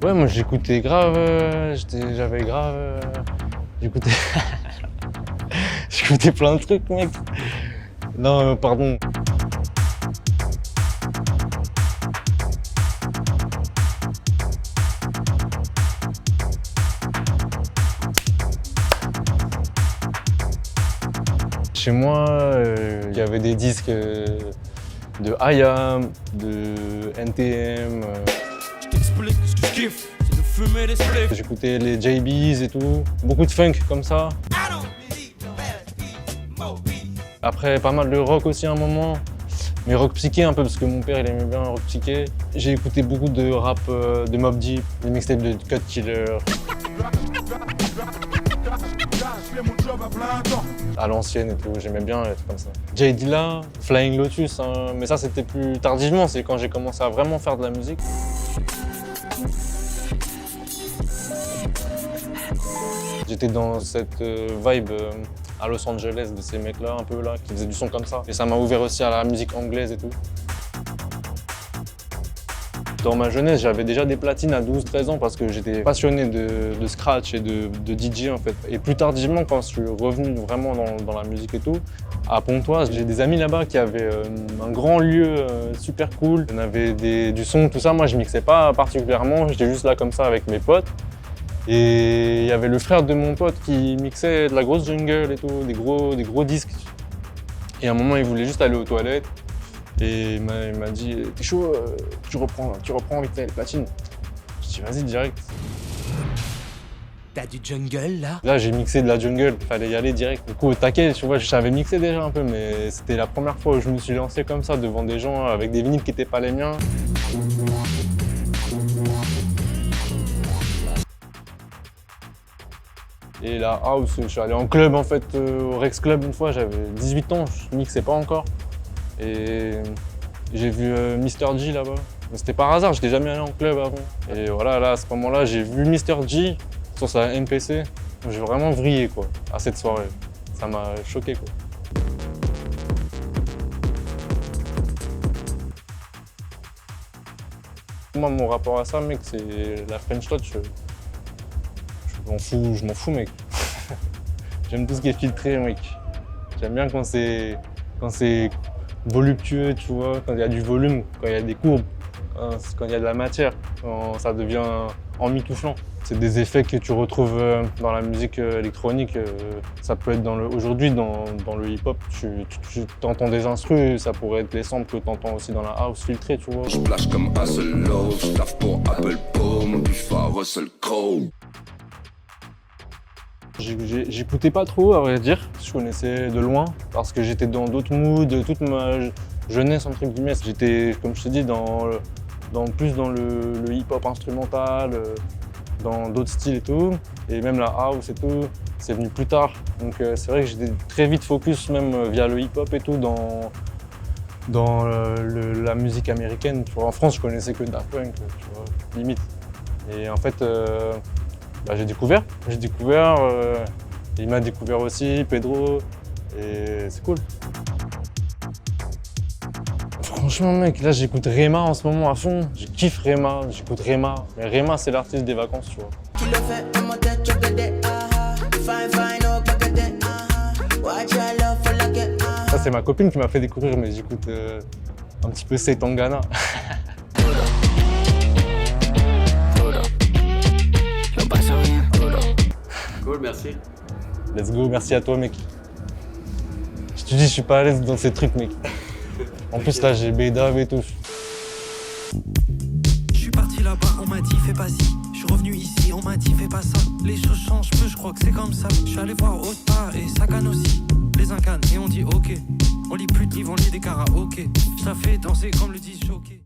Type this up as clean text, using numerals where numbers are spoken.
Ouais, moi j'écoutais grave, j'écoutais j'écoutais plein de trucs, mec. Non, pardon. Chez moi, il y avait des disques de IAM, de NTM. Je t'explique ce que je kiffe, c'est de fumer des spliffs. J'écoutais les JBs et tout, beaucoup de funk comme ça. Après, pas mal de rock aussi à un moment, mais rock psyché un peu parce que mon père il aimait bien le rock psyché. J'ai écouté beaucoup de rap de Mobb Deep, des mixtapes de Cut Killer. À l'ancienne et tout, j'aimais bien les trucs comme ça. J Dilla, Flying Lotus, hein, mais ça c'était plus tardivement, c'est quand j'ai commencé à vraiment faire de la musique. J'étais dans cette vibe à Los Angeles de ces mecs-là, un peu là, qui faisaient du son comme ça. Et ça m'a ouvert aussi à la musique anglaise et tout. Dans ma jeunesse, j'avais déjà des platines à 12-13 ans parce que j'étais passionné de scratch et de DJ en fait. Et plus tardivement, quand je suis revenu vraiment dans la musique et tout, à Pontoise, j'ai des amis là-bas qui avaient un grand lieu super cool. Il y en avait du son, tout ça. Moi, je mixais pas particulièrement, j'étais juste là comme ça avec mes potes. Et il y avait le frère de mon pote qui mixait de la grosse jungle et tout, des gros disques. Et à un moment, il voulait juste aller aux toilettes. Et il m'a dit « T'es chaud, tu reprends vite fait les platines ». Je dis « Vas-y, direct ». T'as du jungle là? Là, j'ai mixé de la jungle, il fallait y aller direct. Du coup, au taquet, tu vois, je savais mixer déjà un peu, mais c'était la première fois où je me suis lancé comme ça devant des gens avec des vinyles qui n'étaient pas les miens. Et la house, je suis allé en club en fait, au Rex Club une fois, j'avais 18 ans, je mixais pas encore. Et j'ai vu Mr G là-bas. C'était par hasard, j'étais jamais allé en club avant. Et voilà, là, à ce moment-là, j'ai vu Mr G sur sa MPC. J'ai vraiment vrillé quoi, à cette soirée. Ça m'a choqué quoi. Moi, mon rapport à ça, mec, c'est la French Touch. Je m'en fous, mec. J'aime tout ce qui est filtré, mec. J'aime bien quand c'est voluptueux, tu vois, quand il y a du volume, quand il y a des courbes, quand il y a de la matière, quand ça devient emmitouflant. C'est des effets que tu retrouves dans la musique électronique. Ça peut être aujourd'hui dans le hip-hop, tu entends des instrus, ça pourrait être les samples que tu entends aussi dans la house filtrée, tu vois. Je plage comme Hasselhoff, je lave pour Apple Pomme, puis je fais Russell Crowe. J'écoutais pas trop, à vrai dire. Je connaissais de loin parce que j'étais dans d'autres moods, toute ma jeunesse entre guillemets. J'étais, comme je te dis, plus dans le hip-hop instrumental, dans d'autres styles et tout. Et même la house et tout, c'est venu plus tard. Donc c'est vrai que j'étais très vite focus même via le hip-hop et tout dans la musique américaine. Tu vois, en France, je connaissais que Daft Punk, tu vois, limite. Et en fait, j'ai découvert, il m'a découvert aussi, Pedro, et c'est cool. Franchement mec, là j'écoute Rema en ce moment à fond, je kiffe Rema, j'écoute Rema, mais Rema c'est l'artiste des vacances, tu vois. Ça c'est ma copine qui m'a fait découvrir, mais j'écoute un petit peu Setangana. Cool, merci. Let's go, merci à toi mec. Je te dis, je suis pas à l'aise dans ces trucs mec. En plus là j'ai Bédave et tout. Je suis parti là-bas, on m'a dit fais pas ci. Je suis revenu ici, on m'a dit fais pas ça. Les choses changent peu, je crois que c'est comme ça. Je suis allé voir Ota et Sagan aussi. Les incannes et on dit ok. On lit plus de livres, on lit des karaokés. Ça fait danser comme le disent choqué.